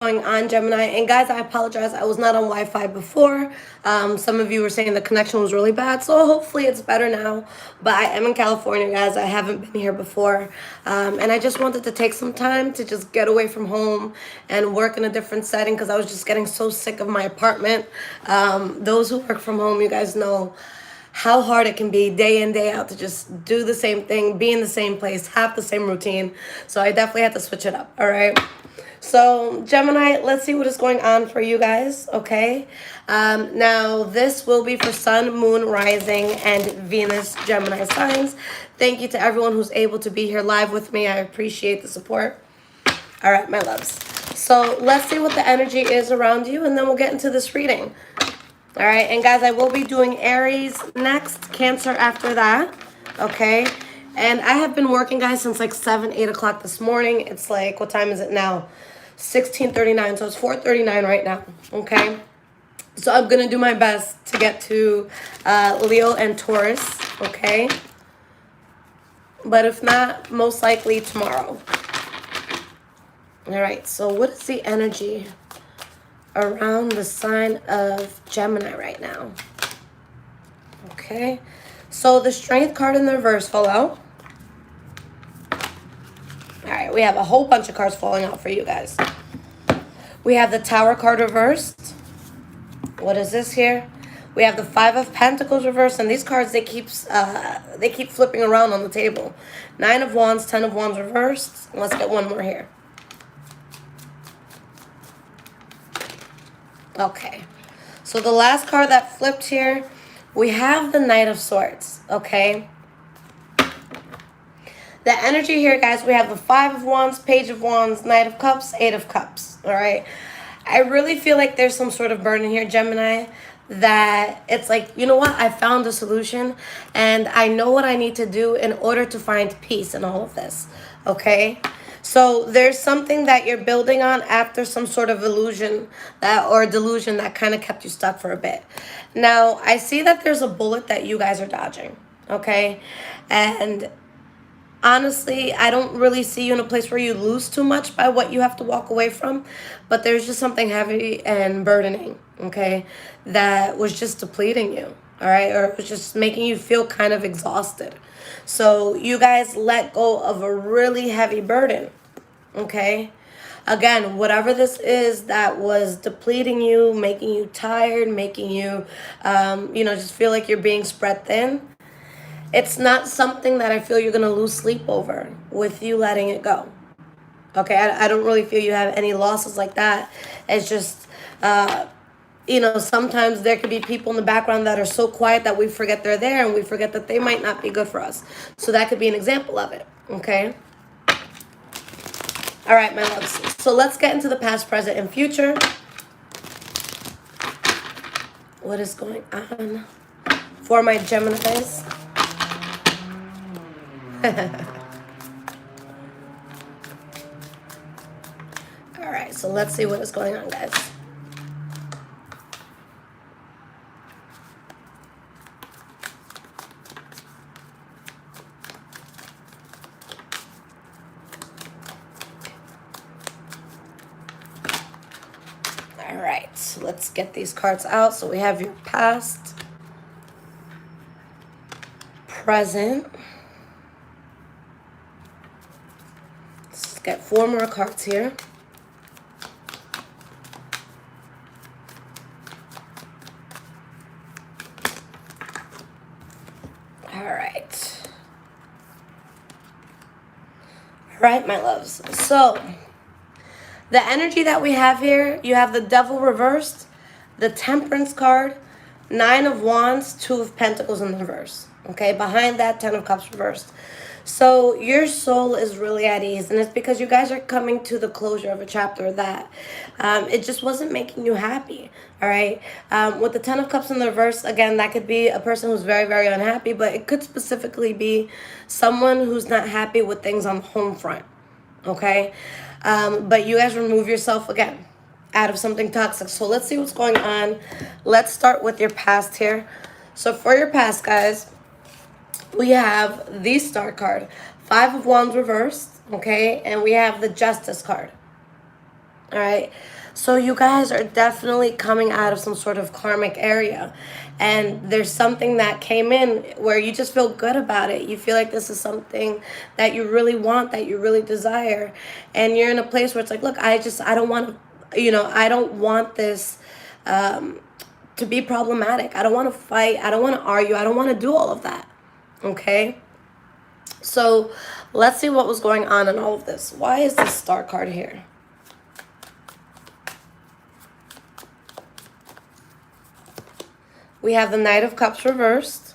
Going on, Gemini? And guys, I apologize, I was not on Wi-Fi before. Some of you were saying the connection was really bad, so hopefully it's better now. But I am in California, guys. I haven't been here before, and I just wanted to take some time to just get away from home and work in a different setting because I was just getting so sick of my apartment. Those who work from home, you guys know how hard it can be day in, day out to just do the same thing, be in the same place, have the same routine. So I definitely had to switch it up, all right? So, Gemini, let's see what is going on for you guys, okay? Now, this will be for Sun, Moon, Rising, and Venus Gemini signs. Thank you to everyone who's able to be here live with me. I appreciate the support. All right, my loves. So, let's see what the energy is around you, and then we'll get into this reading. All right, and guys, I will be doing Aries next, Cancer after that, okay? And I have been working, guys, since like 7, 8 o'clock this morning. It's like, what time is it now? 16:39, so it's 4:39 right now, okay? So I'm going to do my best to get to Leo and Taurus, okay? But if not, most likely tomorrow. All right, so what is the energy around the sign of Gemini right now? Okay, so the Strength card in the reverse fell out. All right, we have a whole bunch of cards falling out for you guys. We have the Tower card reversed. What is this here? We have the Five of Pentacles reversed, and these cards, they keep flipping around on the table. Nine of Wands, Ten of Wands reversed. Let's get one more here. Okay, so the last card that flipped here, we have the Knight of Swords, okay? The energy here, guys, we have the Five of Wands, Page of Wands, Knight of Cups, Eight of Cups, all right? I really feel like there's some sort of burden here, Gemini, that it's like, you know what? I found a solution, and I know what I need to do in order to find peace in all of this, okay? So there's something that you're building on after some sort of illusion or delusion that kind of kept you stuck for a bit. Now, I see that there's a bullet that you guys are dodging, okay? And honestly, I don't really see you in a place where you lose too much by what you have to walk away from, but there's just something heavy and burdening, okay, that was just depleting you, all right, or it was just making you feel kind of exhausted. So you guys let go of a really heavy burden, okay? Again, whatever this is that was depleting you, making you tired, making you, just feel like you're being spread thin, it's not something that I feel you're going to lose sleep over with you letting it go. Okay, I don't really feel you have any losses like that. It's just, sometimes there could be people in the background that are so quiet that we forget they're there and we forget that they might not be good for us. So that could be an example of it, okay? All right, my loves. So let's get into the past, present, and future. What is going on for my Geminis? All right, so let's see what is going on, guys. All right, so let's get these cards out. So we have your past, present. Let's get 4 more cards here. All right, my loves. So the energy that we have here, you have the Devil reversed, the Temperance card, 9 of Wands, 2 of Pentacles in the reverse. Okay, behind that, 10 of Cups reversed. So your soul is really at ease, and it's because you guys are coming to the closure of a chapter that it just wasn't making you happy, all right? With the 10 of Cups in the reverse, again, that could be a person who's very, very unhappy, but it could specifically be someone who's not happy with things on the home front, okay? But you guys remove yourself, again, out of something toxic. So let's see what's going on. Let's start with your past here. So for your past, guys, we have the Star card, 5 of Wands reversed, okay? And we have the Justice card. All right. So you guys are definitely coming out of some sort of karmic area. And there's something that came in where you just feel good about it. You feel like this is something that you really want, that you really desire. And you're in a place where it's like, look, I don't want to, I don't want this to be problematic. I don't want to fight. I don't want to argue. I don't want to do all of that. Okay? So let's see what was going on in all of this. Why is this Star card here? We have the Knight of Cups reversed.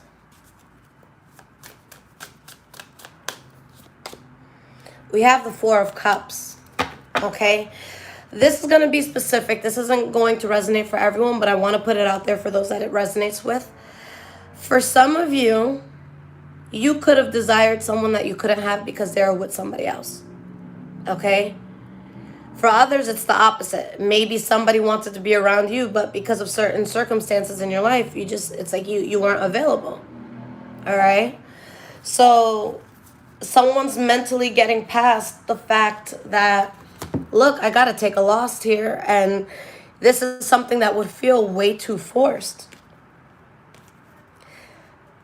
We have the Four of Cups. Okay? This is going to be specific. This isn't going to resonate for everyone, but I want to put it out there for those that it resonates with. For some of you, you could have desired someone that you couldn't have because they were with somebody else. Okay? For others, it's the opposite. Maybe somebody wanted to be around you, but because of certain circumstances in your life, it's like you weren't available. All right? So someone's mentally getting past the fact that, look, I got to take a loss here, and this is something that would feel way too forced.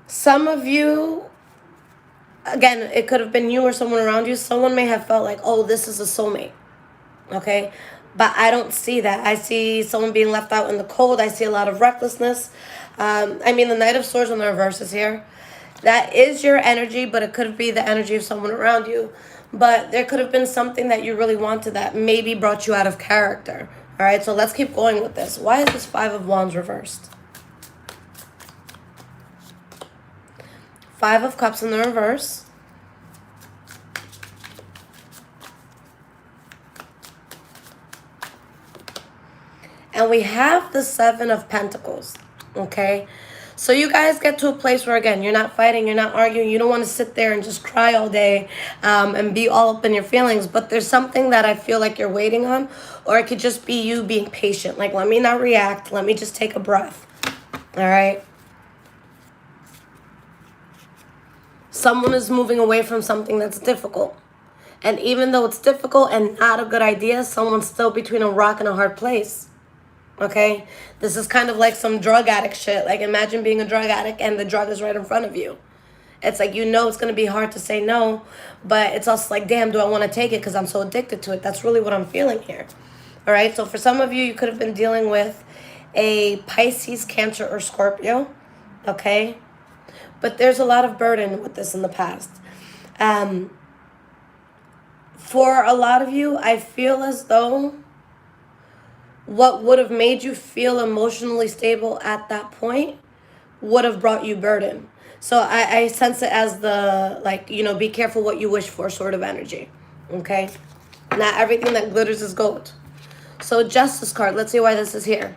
Some of you, again, it could have been you or someone around you. Someone may have felt like, oh, this is a soulmate. Okay? But I don't see that. I see someone being left out in the cold. I see a lot of recklessness. The Knight of Swords on the reverse is here. That is your energy, but it could be the energy of someone around you. But there could have been something that you really wanted that maybe brought you out of character. All right, so let's keep going with this. Why is this Five of Wands reversed? Five of Cups in the reverse. And we have the Seven of Pentacles, okay? So you guys get to a place where, again, you're not fighting, you're not arguing, you don't want to sit there and just cry all day and be all up in your feelings, but there's something that I feel like you're waiting on, or it could just be you being patient. Like, let me not react, let me just take a breath, all right? Someone is moving away from something that's difficult. And even though it's difficult and not a good idea, someone's still between a rock and a hard place. Okay? This is kind of like some drug addict shit. Like, imagine being a drug addict and the drug is right in front of you. It's like, it's going to be hard to say no, but it's also like, damn, do I want to take it because I'm so addicted to it? That's really what I'm feeling here. All right? So for some of you, you could have been dealing with a Pisces, Cancer, or Scorpio. Okay? But there's a lot of burden with this in the past. For a lot of you, I feel as though what would have made you feel emotionally stable at that point would have brought you burden. So I sense it as the, like, be careful what you wish for sort of energy. Okay? Not everything that glitters is gold. So Justice card, let's see why this is here.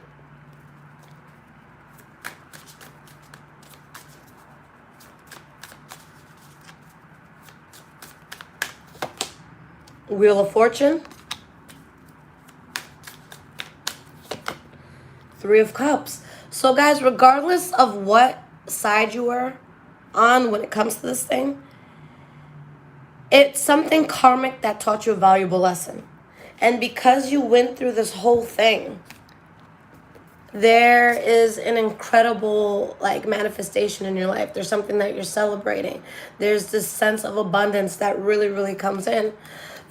Wheel of Fortune. Three of Cups. So guys, regardless of what side you were on when it comes to this thing, it's something karmic that taught you a valuable lesson. And because you went through this whole thing, there is an incredible manifestation in your life. There's something that you're celebrating. There's this sense of abundance that really, really comes in.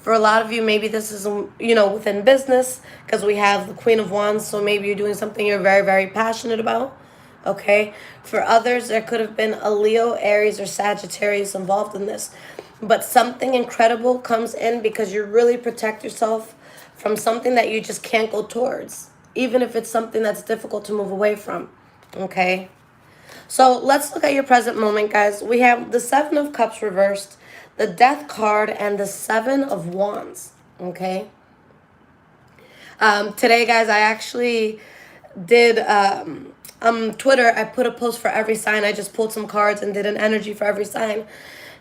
For a lot of you, maybe this is, within business, because we have the Queen of Wands, so maybe you're doing something you're very, very passionate about, okay? For others, there could have been a Leo, Aries, or Sagittarius involved in this. But something incredible comes in because you really protect yourself from something that you just can't go towards, even if it's something that's difficult to move away from, okay? So let's look at your present moment, guys. We have the Seven of Cups reversed, the Death card, and the Seven of Wands, okay? Today, guys, I actually did, on Twitter, I put a post for every sign. I just pulled some cards and did an energy for every sign.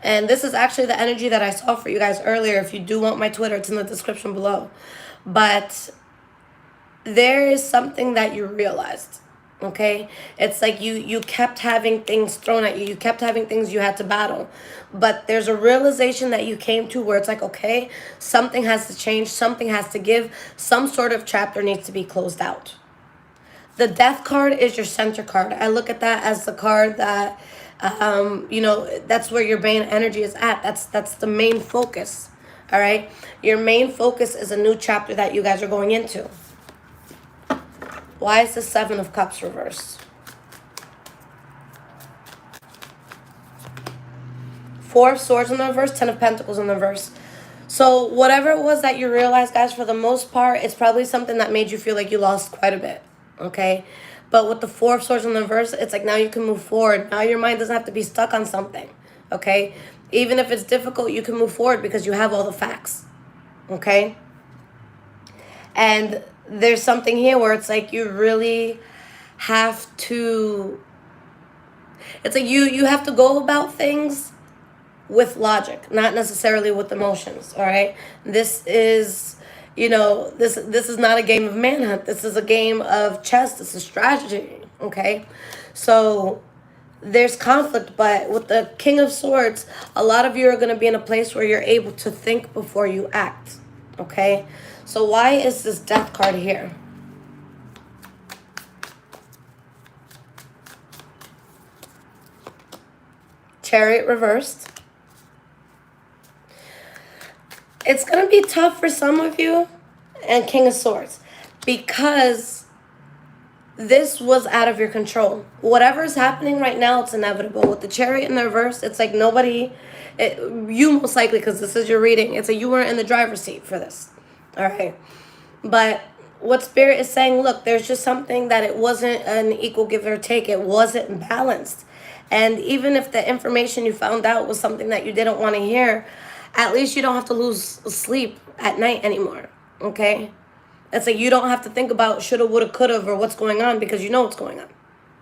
And this is actually the energy that I saw for you guys earlier. If you do want my Twitter, it's in the description below. But there is something that you realized, Okay, it's like you kept having things thrown at you. You kept having things you had to battle. But there's a realization that you came to where it's like, okay, something has to change, something has to give, some sort of chapter needs to be closed out. The death card is your center card. I look at that as the card that that's where your main energy is at. That's the main focus. All right, your main focus is a new chapter that you guys are going into. Why is the Seven of Cups reversed? Four of Swords in the reverse, Ten of Pentacles in the reverse. So whatever it was that you realized, guys, for the most part, it's probably something that made you feel like you lost quite a bit, okay? But with the Four of Swords in the reverse, it's like now you can move forward. Now your mind doesn't have to be stuck on something, okay? Even if it's difficult, you can move forward because you have all the facts, okay? And there's something here where it's like you really have to, it's like you have to go about things with logic, not necessarily with emotions, all right? This is, this is not a game of manhunt. This is a game of chess. This is strategy, okay? So there's conflict, but with the King of Swords, a lot of you are going to be in a place where you're able to think before you act, okay? So why is this Death card here? Chariot reversed. It's going to be tough for some of you, and King of Swords, because this was out of your control. Whatever is happening right now, it's inevitable. With the Chariot in the reverse, it's like you most likely, because this is your reading, it's like you weren't in the driver's seat for this. All right. But what Spirit is saying, look, there's just something that it wasn't an equal give or take. It wasn't balanced. And even if the information you found out was something that you didn't want to hear, at least you don't have to lose sleep at night anymore, okay? It's like you don't have to think about shoulda, woulda, coulda, or what's going on because you know what's going on,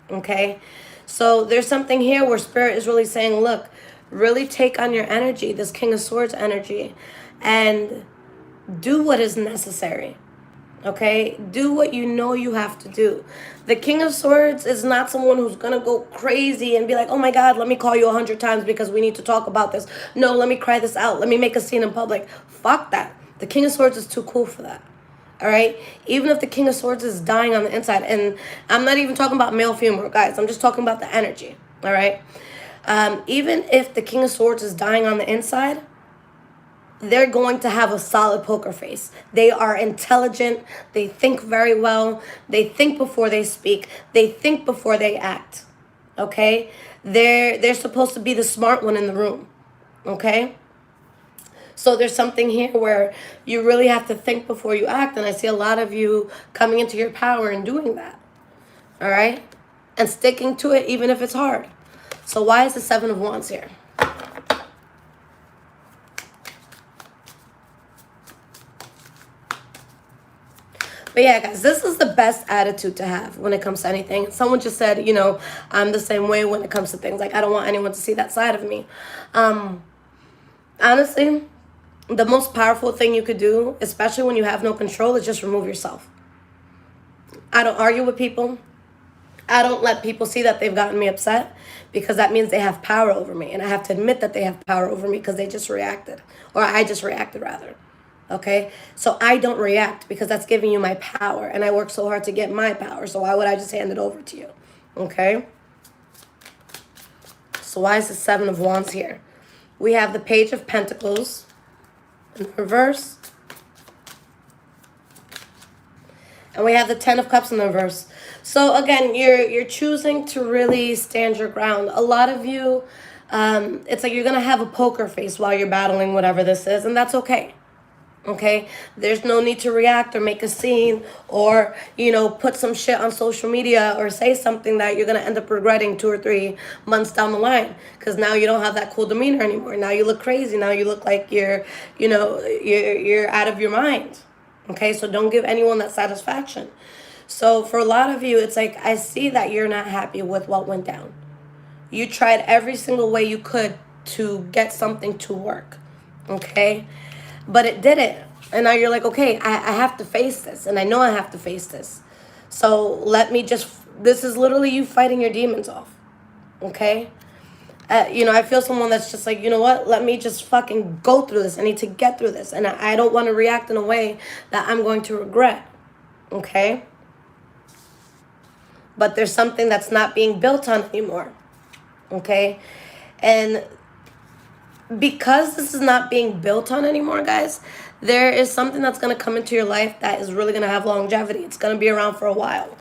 okay? So there's something here where Spirit is really saying, look, really take on your energy, this King of Swords energy, and do what is necessary, okay? Do what you know you have to do. The King of Swords is not someone who's going to go crazy and be like, oh my God, let me call you 100 times because we need to talk about this. No, let me cry this out. Let me make a scene in public. Fuck that. The King of Swords is too cool for that. All right? Even if the King of Swords is dying on the inside, and I'm not even talking about male, female, guys. I'm just talking about the energy. All right? Even if the King of Swords is dying on the inside, they're going to have a solid poker face. They are intelligent. They think very well. They think before they speak. They think before they act. Okay? They're supposed to be the smart one in the room. Okay? So there's something here where you really have to think before you act. And I see a lot of you coming into your power and doing that. All right? And sticking to it even if it's hard. So why is the Seven of Wands here? But yeah, guys, this is the best attitude to have when it comes to anything. Someone just said, I'm the same way when it comes to things. Like, I don't want anyone to see that side of me. Honestly, the most powerful thing you could do, especially when you have no control, is just remove yourself. I don't argue with people. I don't let people see that they've gotten me upset because that means they have power over me. And I have to admit that they have power over me because they just reacted. Or I just reacted, rather. Okay, so I don't react because that's giving you my power, and I work so hard to get my power, so why would I just hand it over to you? Okay, so why is the Seven of Wands here? We have the Page of Pentacles in reverse, and we have the Ten of Cups in the reverse. So again, you're choosing to really stand your ground. A lot of you, it's like you're gonna have a poker face while you're battling whatever this is, and that's okay. Okay, there's no need to react or make a scene or, put some shit on social media or say something that you're going to end up regretting 2 or 3 months down the line because now you don't have that cool demeanor anymore. Now you look crazy. Now you look like you're out of your mind. Okay, so don't give anyone that satisfaction. So for a lot of you, it's like I see that you're not happy with what went down. You tried every single way you could to get something to work. Okay? But it didn't. And now you're like, okay, I have to face this. And I know I have to face this. So let me just This is literally you fighting your demons off, okay? I feel someone that's just like, you know what? Let me just fucking go through this. I need to get through this. And I don't want to react in a way that I'm going to regret, okay? But there's something that's not being built on anymore, okay? And because this is not being built on anymore, guys, there is something that's going to come into your life that is really going to have longevity. It's going to be around for a while,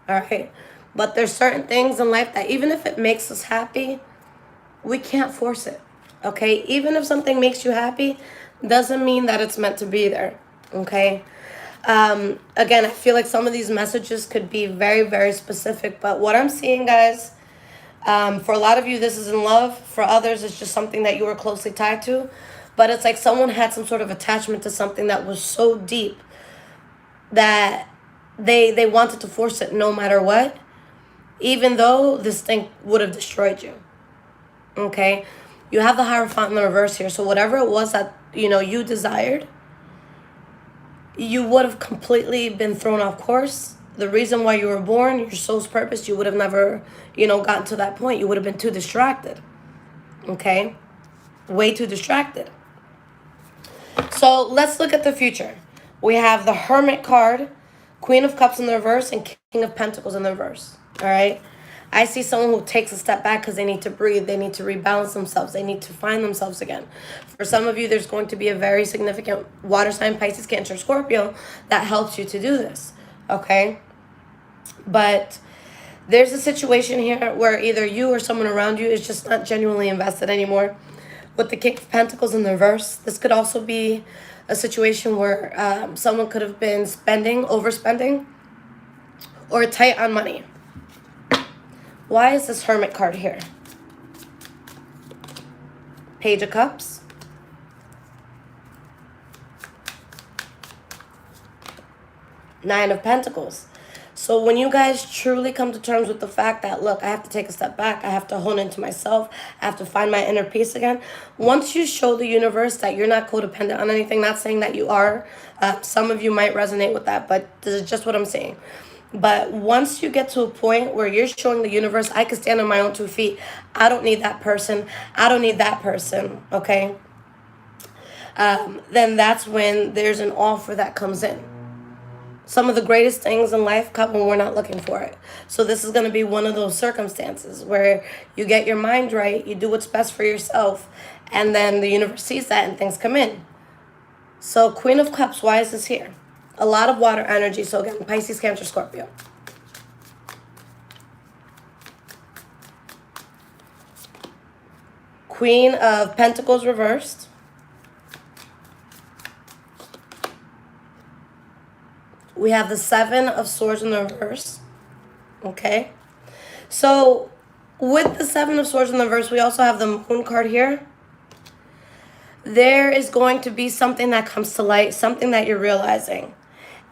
all right? But there's certain things in life that even if it makes us happy, we can't force it, okay? Even if something makes you happy, doesn't mean that it's meant to be there, okay? Again, I feel like some of these messages could be very, very specific, but what I'm seeing, guys, for a lot of you, this is in love. For others, it's just something that you were closely tied to. But it's like someone had some sort of attachment to something that was so deep that they wanted to force it no matter what, even though this thing would have destroyed you. Okay? You have the Hierophant in the reverse here. So whatever it was that, you desired, you would have completely been thrown off course. The reason why you were born, your soul's purpose, you would have never, gotten to that point. You would have been too distracted. Okay? Way too distracted. So let's look at the future. We have the Hermit card, Queen of Cups in the reverse, and King of Pentacles in the reverse. All right? I see someone who takes a step back because they need to breathe. They need to rebalance themselves. They need to find themselves again. For some of you, there's going to be a very significant water sign, Pisces, Cancer, Scorpio, that helps you to do this. Okay? But there's a situation here where either you or someone around you is just not genuinely invested anymore. With the King of Pentacles in the reverse, this could also be a situation where someone could have been overspending, or tight on money. Why is this Hermit card here? Page of Cups. Nine of Pentacles. So when you guys truly come to terms with the fact that, look, I have to take a step back, I have to hone into myself, I have to find my inner peace again. Once you show the universe that you're not codependent on anything, not saying that you are, some of you might resonate with that, but this is just what I'm saying. But once you get to a point where you're showing the universe, I can stand on my own 2 feet. I don't need that person. I don't need that person, okay? Then that's when there's an offer that comes in. Some of the greatest things in life come when we're not looking for it. So this is going to be one of those circumstances where you get your mind right, you do what's best for yourself, and then the universe sees that and things come in. So Queen of Cups, why is this here? A lot of water energy. So again, Pisces, Cancer, Scorpio. Queen of Pentacles reversed. We have the Seven of Swords in the reverse. Okay. So with the Seven of Swords in the reverse, we also have the Moon card here. There is going to be something that comes to light, something that you're realizing.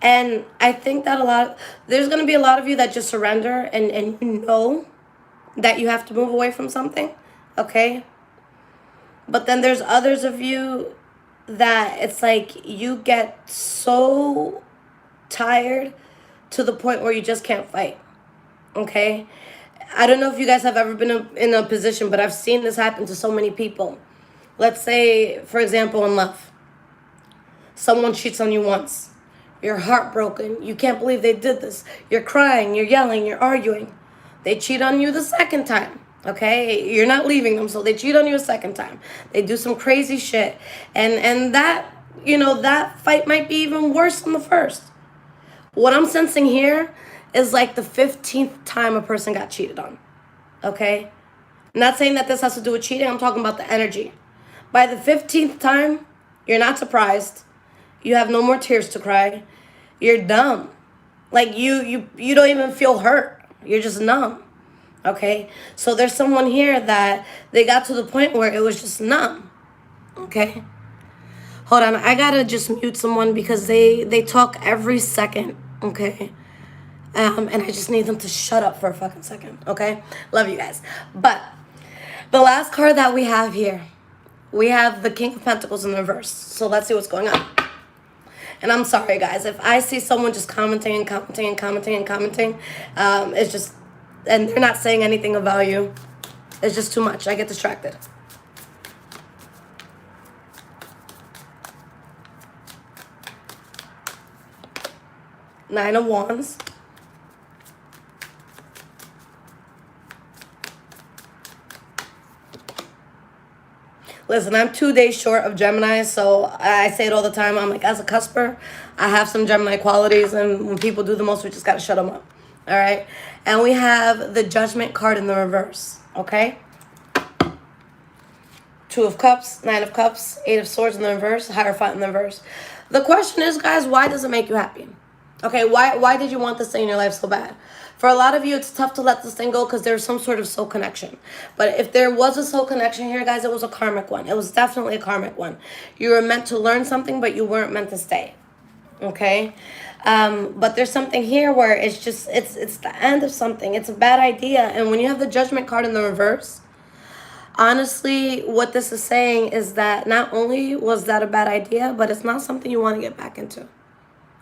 And I think that there's going to be a lot of you that just surrender and you know that you have to move away from something, okay? But then there's others of you that it's like you get so tired to the point where you just can't fight, okay? I don't know if you guys have ever been in a position, but I've seen this happen to so many people. Let's say, for example, in love, someone cheats on you once. You're heartbroken. You can't believe they did this. You're crying. You're yelling. You're arguing. They cheat on you the second time. Okay? You're not leaving them, so they cheat on you a second time. They do some crazy shit. And that, that fight might be even worse than the first. What I'm sensing here is like the 15th time a person got cheated on. Okay? I'm not saying that this has to do with cheating. I'm talking about the energy. By the 15th time, you're not surprised. You have no more tears to cry. You're dumb. Like you don't even feel hurt. You're just numb. Okay? So there's someone here that they got to the point where it was just numb. Okay? Hold on. I gotta just mute someone because they talk every second. Okay? And I just need them to shut up for a fucking second. Okay? Love you guys. But the last card that we have here, we have the King of Pentacles in the reverse. So let's see what's going on. And I'm sorry, guys, if I see someone just commenting and commenting and commenting and commenting, it's just, and they're not saying anything of value. It's just too much. I get distracted. Nine of Wands. Listen, I'm 2 days short of Gemini, so I say it all the time. I'm like, as a cusper, I have some Gemini qualities, and when people do the most, we just got to shut them up. All right? And we have the Judgment card in the reverse, okay? Two of Cups, Nine of Cups, Eight of Swords in the reverse, Hierophant in the reverse. The question is, guys, why does it make you happy? Okay, why did you want this thing in your life so bad? For a lot of you, it's tough to let this thing go because there's some sort of soul connection. But if there was a soul connection here, guys, it was a karmic one. It was definitely a karmic one. You were meant to learn something, but you weren't meant to stay. Okay? But there's something here where it's just, it's the end of something. It's a bad idea. And when you have the Judgment card in the reverse, honestly, what this is saying is that not only was that a bad idea, but it's not something you want to get back into.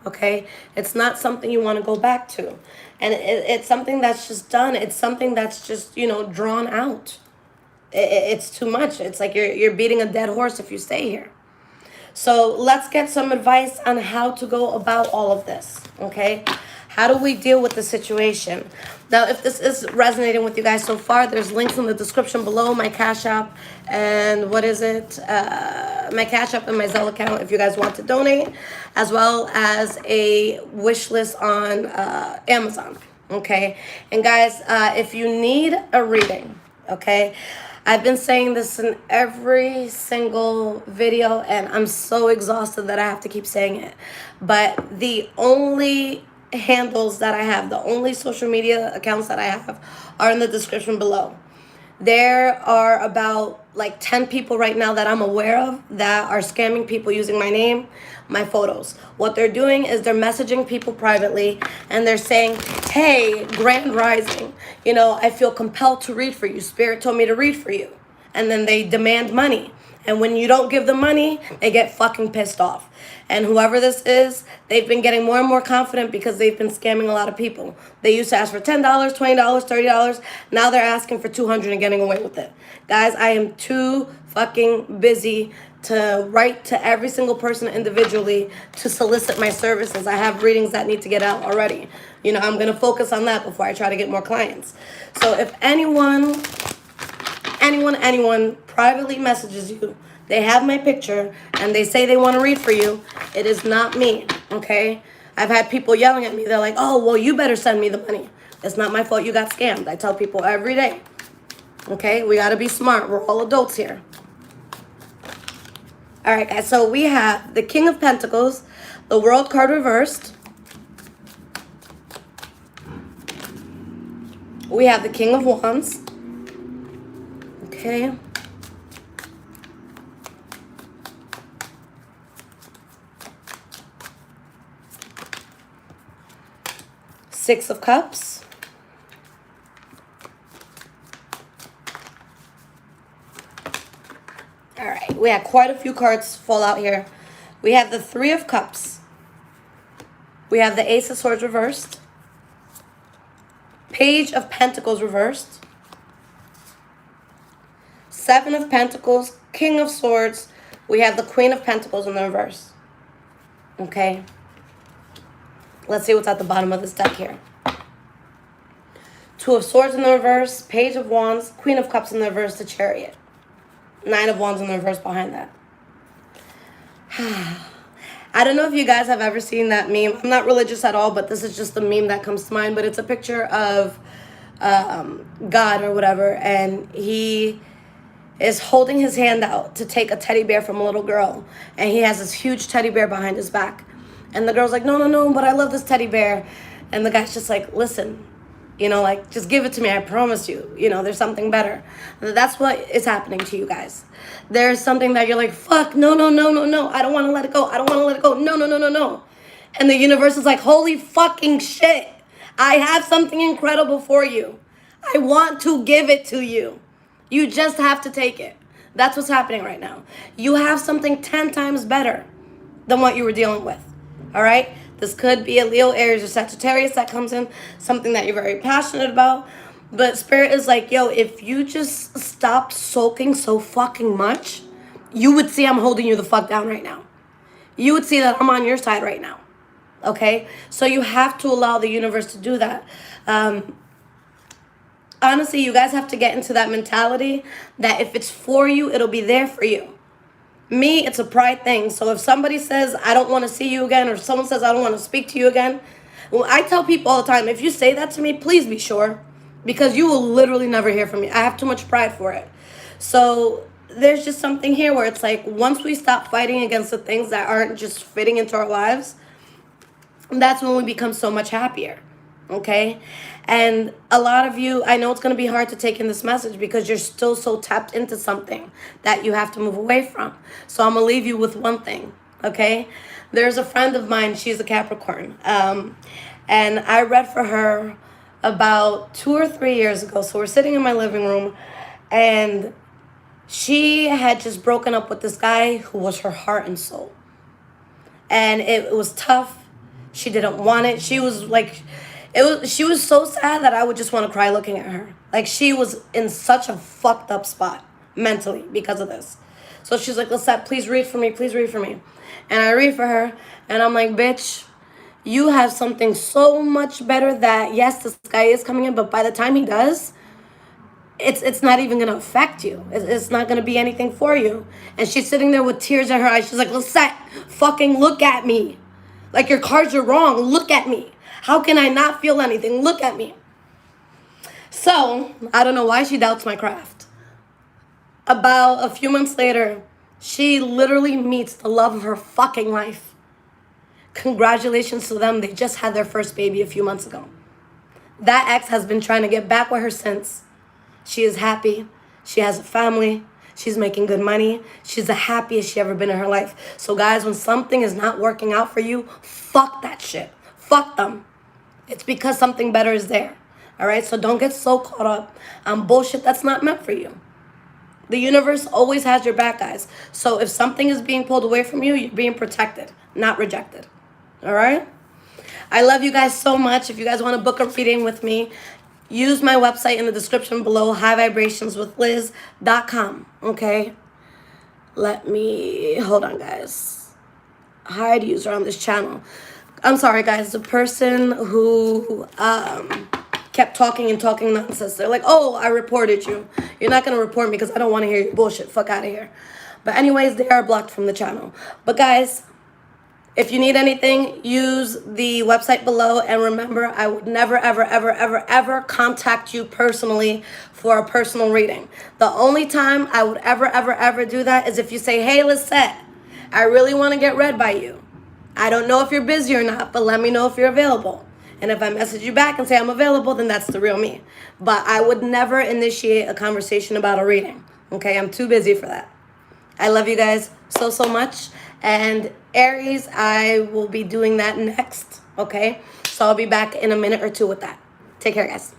Okay? It's not something you want to go back to. And it's something that's just done. It's something that's just, drawn out. It's too much. It's like you're beating a dead horse if you stay here. So let's get some advice on how to go about all of this, okay? How do we deal with the situation? Now, if this is resonating with you guys so far, there's links in the description below, my CashApp and my CashApp and my Zelle account if you guys want to donate, as well as a wish list on Amazon, okay? And guys, if you need a reading, okay, I've been saying this in every single video, and I'm so exhausted that I have to keep saying it. But the only handles that I have, the only social media accounts that I have are in the description below. There are about like 10 people right now that I'm aware of that are scamming people using my name, my photos. What they're doing is they're messaging people privately and they're saying, hey, Grand Rising, I feel compelled to read for you. Spirit told me to read for you. And then they demand money. And when you don't give them money, they get fucking pissed off. And whoever this is, they've been getting more and more confident because they've been scamming a lot of people. They used to ask for $10, $20, $30. Now they're asking for $200 and getting away with it. Guys, I am too fucking busy to write to every single person individually to solicit my services. I have readings that need to get out already. I'm going to focus on that before I try to get more clients. So if anyone privately messages you, they have my picture, and they say they want to read for you, it is not me, okay? I've had people yelling at me. They're like, oh, well, you better send me the money. It's not my fault you got scammed. I tell people every day, okay? We got to be smart. We're all adults here. All right, guys, so we have the King of Pentacles, the World card reversed. We have the King of Wands. Okay. Six of Cups. All right, we have quite a few cards fall out here. We have the Three of Cups. We have the Ace of Swords reversed. Page of Pentacles reversed. Seven of Pentacles, King of Swords. We have the Queen of Pentacles in the reverse. Okay. Let's see what's at the bottom of this deck here. Two of Swords in the reverse, Page of Wands, Queen of Cups in the reverse, the Chariot. Nine of Wands in the reverse behind that. I don't know if you guys have ever seen that meme. I'm not religious at all, but this is just the meme that comes to mind. But it's a picture of God or whatever, and he is holding his hand out to take a teddy bear from a little girl. And he has this huge teddy bear behind his back. And the girl's like, no, but I love this teddy bear. And the guy's just like, listen, just give it to me. I promise you, there's something better. That's what is happening to you guys. There's something that you're like, fuck, no. I don't want to let it go. No. And the universe is like, holy fucking shit. I have something incredible for you. I want to give it to you. You just have to take it. That's what's happening right now. You have something 10 times better than what you were dealing with. All right? This could be a Leo, Aries, or Sagittarius that comes in, something that you're very passionate about. But Spirit is like, yo, if you just stopped sulking so fucking much, you would see I'm holding you the fuck down right now. You would see that I'm on your side right now. Okay? So you have to allow the universe to do that. Honestly, you guys have to get into that mentality that if it's for you, it'll be there for you. Me, it's a pride thing. So if somebody says, I don't want to see you again, or someone says, I don't want to speak to you again, well, I tell people all the time, if you say that to me, please be sure, because you will literally never hear from me. I have too much pride for it. So there's just something here where it's like, once we stop fighting against the things that aren't just fitting into our lives, that's when we become so much happier. Okay? And a lot of you, I know it's going to be hard to take in this message because you're still so tapped into something that you have to move away from. So I'm going to leave you with one thing. Okay? There's a friend of mine, she's a Capricorn. And I read for her about 2 or 3 years ago. So we're sitting in my living room, and she had just broken up with this guy who was her heart and soul. And it was tough. She didn't want it. She was like, she was so sad that I would just want to cry looking at her. Like, she was in such a fucked up spot mentally because of this. So she's like, Lisette, please read for me. Please read for me. And I read for her, and I'm like, bitch, you have something so much better that, yes, this guy is coming in, but by the time he does, it's not even going to affect you. It's not going to be anything for you. And she's sitting there with tears in her eyes. She's like, Lisette, fucking look at me. Like, your cards are wrong. Look at me. How can I not feel anything? Look at me. So, I don't know why she doubts my craft. About a few months later, she literally meets the love of her fucking life. Congratulations to them. They just had their first baby a few months ago. That ex has been trying to get back with her since. She is happy. She has a family. She's making good money. She's the happiest she ever been in her life. So guys, when something is not working out for you, fuck that shit. Fuck them. It's because something better is there. All right? So don't get so caught up on bullshit that's not meant for you. The universe always has your back, guys. So if something is being pulled away from you, you're being protected, not rejected. All right? I love you guys so much. If you guys want to book a reading with me, use my website in the description below, highvibrationswithliz.com. Okay? Hold on, guys. Hide user on this channel. I'm sorry, guys. The person who kept talking nonsense. They're like, oh, I reported you. You're not going to report me because I don't want to hear your bullshit. Fuck out of here. But anyways, they are blocked from the channel. But guys, if you need anything, use the website below. And remember, I would never, ever, ever, ever, ever contact you personally for a personal reading. The only time I would ever, ever, ever do that is if you say, hey, Lisette, I really want to get read by you. I don't know if you're busy or not, but let me know if you're available. And if I message you back and say I'm available, then that's the real me. But I would never initiate a conversation about a reading. Okay, I'm too busy for that. I love you guys so, so much. And Aries, I will be doing that next. Okay, so I'll be back in a minute or two with that. Take care, guys.